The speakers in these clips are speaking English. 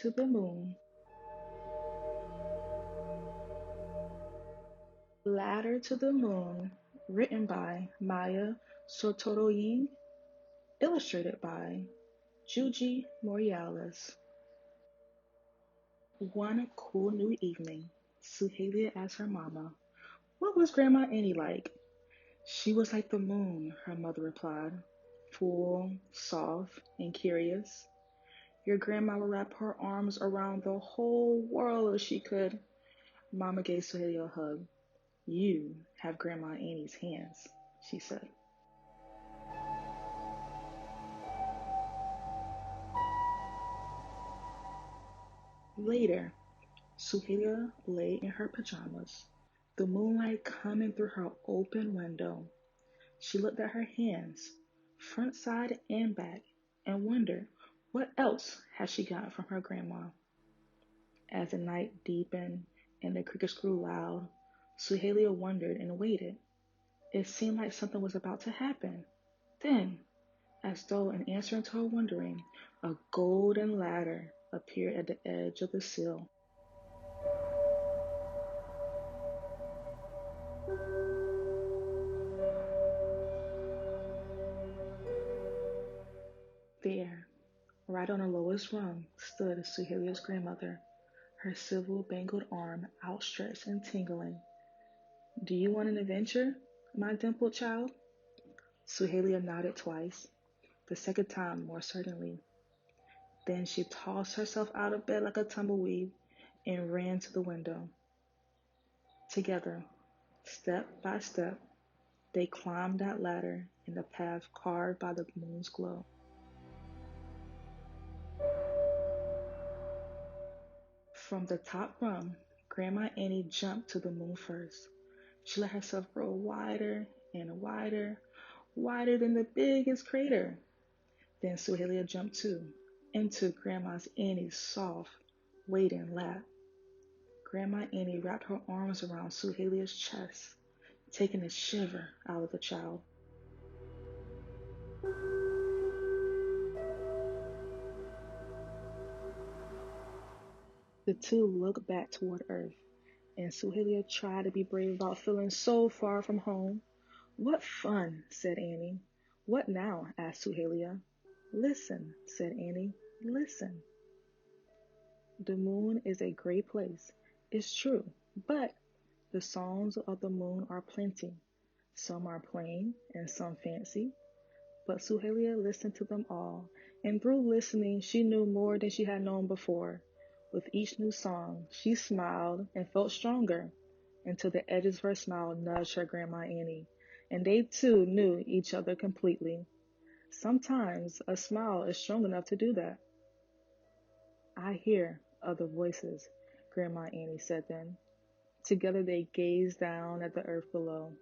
to the Moon, Ladder to the Moon, written by Maya Sotoroyi, illustrated by Juji Morales. One cool new evening, Suhelia asked her mama, "What was Grandma Annie like?" "She was like the moon," her mother replied, "full, soft, and curious. Your grandma would wrap her arms around the whole world if she could." Mama gave Suhelia a hug. "You have Grandma Annie's hands," she said. Later, Suhelia lay in her pajamas, the moonlight coming through her open window. She looked at her hands, front, side, and back, and wondered what else had she gotten from her grandma. As the night deepened and the crickets grew loud, Suhelia wondered and waited. It seemed like something was about to happen. Then, as though in answer to her wondering, a golden ladder appeared at the edge of the sill. There, right on the lowest rung, stood Suhelia's grandmother, her silver bangled arm outstretched and tingling. "Do you want an adventure, my dimpled child?" Suhelia nodded twice, the second time more certainly. Then she tossed herself out of bed like a tumbleweed and ran to the window. Together, step by step, they climbed that ladder in the path carved by the moon's glow. From the top rung, Grandma Annie jumped to the moon first. She let herself grow wider and wider, wider than the biggest crater. Then Suhelia jumped too, into Grandma Annie's soft, waiting lap. Grandma Annie wrapped her arms around Suhelia's chest, taking the shiver out of the child. The two looked back toward Earth, and Suhelia tried to be brave about feeling so far from home. "What fun!" said Annie. "What now?" asked Suhelia. "Listen," said Annie. "Listen. The moon is a great place, it's true, but the songs of the moon are plenty. Some are plain and some fancy." But Suhelia listened to them all, and through listening she knew more than she had known before. With each new song, she smiled and felt stronger, until the edges of her smile nudged her Grandma Annie, and they too knew each other completely. Sometimes a smile is strong enough to do that. "I hear other voices," Grandma Annie said then. Together they gazed down at the earth below.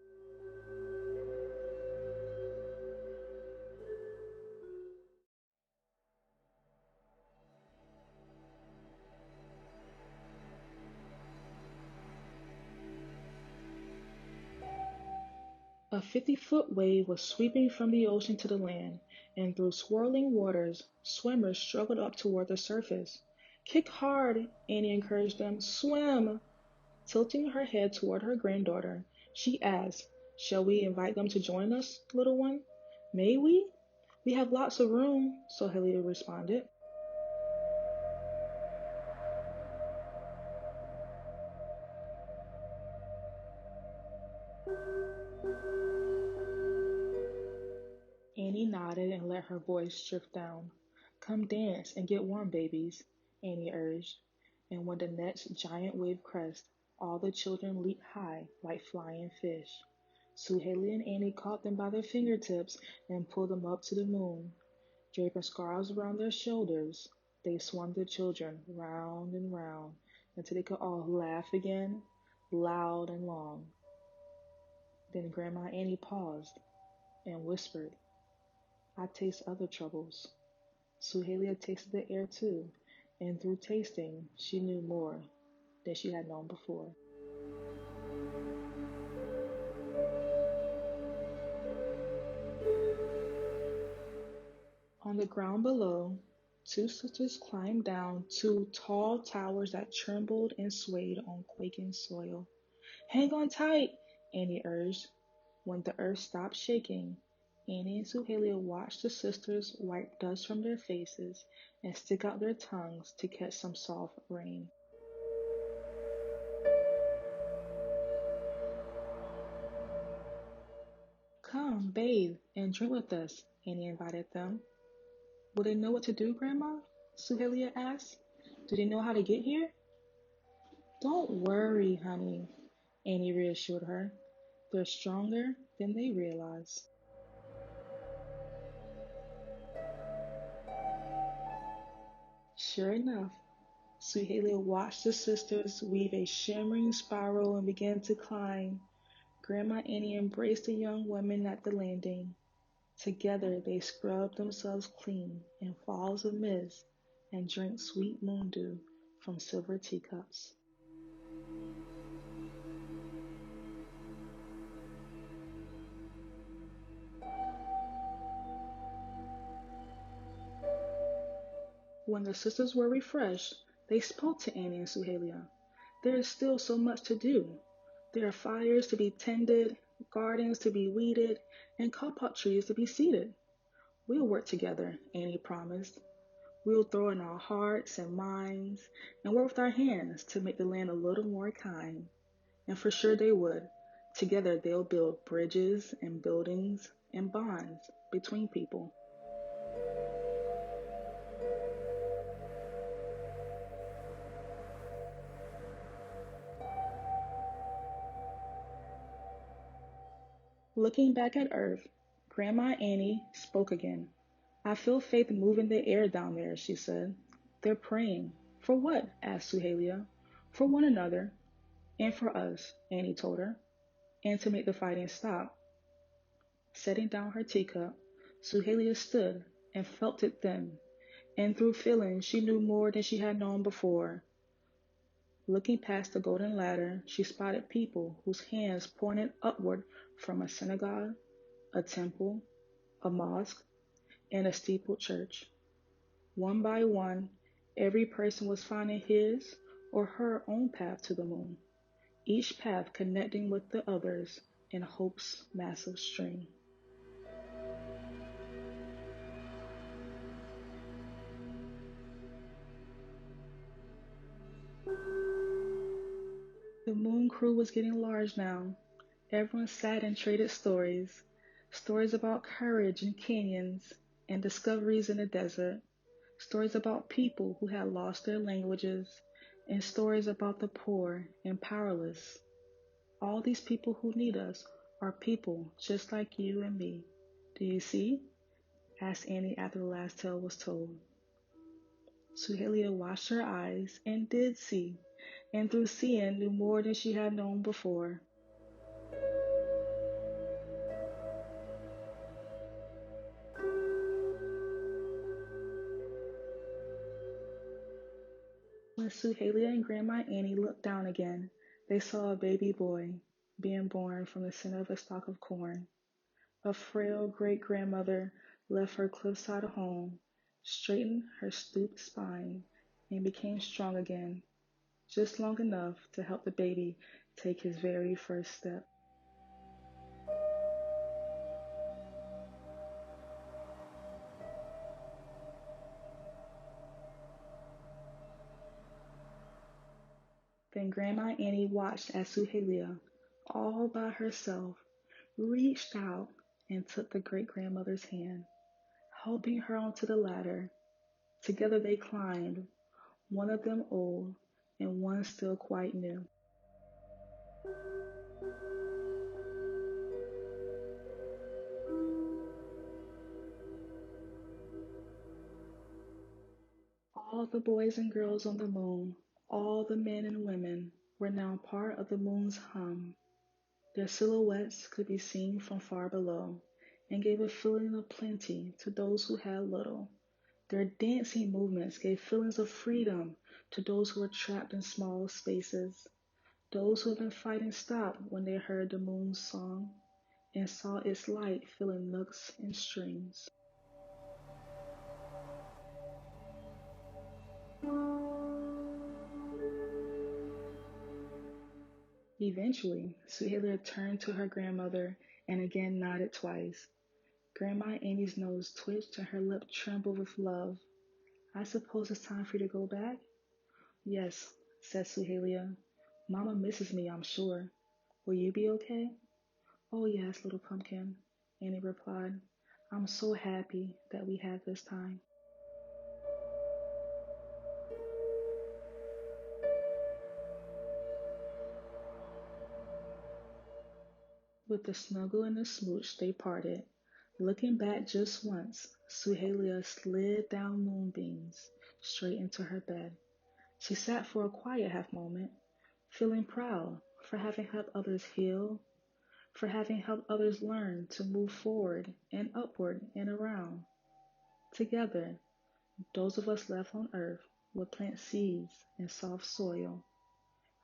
A 50-foot wave was sweeping from the ocean to the land, and through swirling waters, swimmers struggled up toward the surface. "Kick hard," Annie encouraged them. "Swim." Tilting her head toward her granddaughter, she asked, "Shall we invite them to join us, little one?" "May we? We have lots of room," Sohelia responded. Annie nodded and let her voice drift down. "Come dance and get warm, babies," Annie urged. And when the next giant wave crest, all the children leaped high like flying fish. Suheli and Annie caught them by their fingertips and pulled them up to the moon. Draping scarves around their shoulders, they swung the children round and round until they could all laugh again, loud and long. Then Grandma Annie paused and whispered, "I taste other troubles." Suhelia tasted the air too, and through tasting, she knew more than she had known before. On the ground below, Two sisters climbed down two tall towers that trembled and swayed on quaking soil. Hang on tight, Annie urged. When the earth stopped shaking, Annie and Suhelia watched the sisters wipe dust from their faces and stick out their tongues to catch some soft rain. Come, bathe, and drink with us, Annie invited them. Will they know what to do, Grandma? Suhelia asked. Do they know how to get here? Don't worry, honey, Annie reassured her. They're stronger than they realize. Sure enough, Suhelia watched the sisters weave a shimmering spiral and began to climb. Grandma Annie embraced the young women at the landing. Together they scrubbed themselves clean in falls of mist and drank sweet moon dew from silver teacups. When the sisters were refreshed, they spoke to Annie and Suhelia. There is still so much to do. There are fires to be tended, gardens to be weeded, and kapok trees to be seeded. We'll work together, Annie promised. We'll throw in our hearts and minds and work with our hands to make the land a little more kind. And for sure they would. Together they'll build bridges and buildings and bonds between people. Looking back at Earth, Grandma Annie spoke again. I feel faith moving the air down there, she said. They're praying. For what? Asked Suhelia. For one another, and for us, Annie told her, and to make the fighting stop. Setting down her teacup, Suhelia stood and felt it then, and through feeling she knew more than she had known before. Looking past the golden ladder, she spotted people whose hands pointed upward from a synagogue, a temple, a mosque, and a steepled church. One by one, every person was finding his or her own path to the moon, each path connecting with the others in hope's massive string. The moon crew was getting large now. Everyone sat and traded stories. Stories about courage in canyons and discoveries in the desert. Stories about people who had lost their languages. And stories about the poor and powerless. All these people who need us are people just like you and me. Do you see? Asked Annie after the last tale was told. Suhelia washed her eyes and did see, and through seeing knew more than she had known before. When Suhelia and Grandma Annie looked down again, they saw a baby boy being born from the center of a stalk of corn. A frail great-grandmother left her cliffside home, straightened her stooped spine, and became strong again, just long enough to help the baby take his very first step. Then Grandma Annie watched as Suhelia, all by herself, reached out and took the great-grandmother's hand, helping her onto the ladder. Together they climbed, one of them old and one still quite new. All the boys and girls on the moon, all the men and women, were now part of the moon's hum. Their silhouettes could be seen from far below, and gave a feeling of plenty to those who had little. Their dancing movements gave feelings of freedom to those who were trapped in small spaces. Those who had been fighting stopped when they heard the moon's song and saw its light filling nooks and streams. Eventually, Suhelia turned to her grandmother and again nodded twice. Grandma Annie's nose twitched and her lip trembled with love. I suppose it's time for you to go back? Yes, said Suhelia. Mama misses me, I'm sure. Will you be okay? Oh, yes, little pumpkin, Annie replied. I'm so happy that we had this time. With a snuggle and a smooch, they parted. Looking back just once, Suhelia slid down moonbeams straight into her bed. She sat for a quiet half moment, feeling proud for having helped others heal, for having helped others learn to move forward and upward and around. Together, those of us left on earth will plant seeds in soft soil.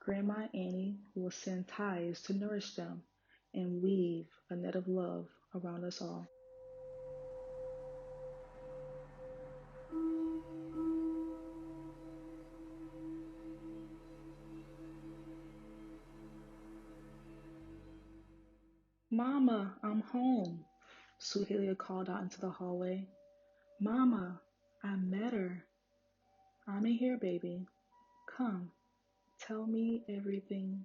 Grandma Annie will send ties to nourish them and weave a net of love around us all. Mama, I'm home, Suhelia called out into the hallway. Mama, I met her. I'm in here, baby. Come, tell me everything.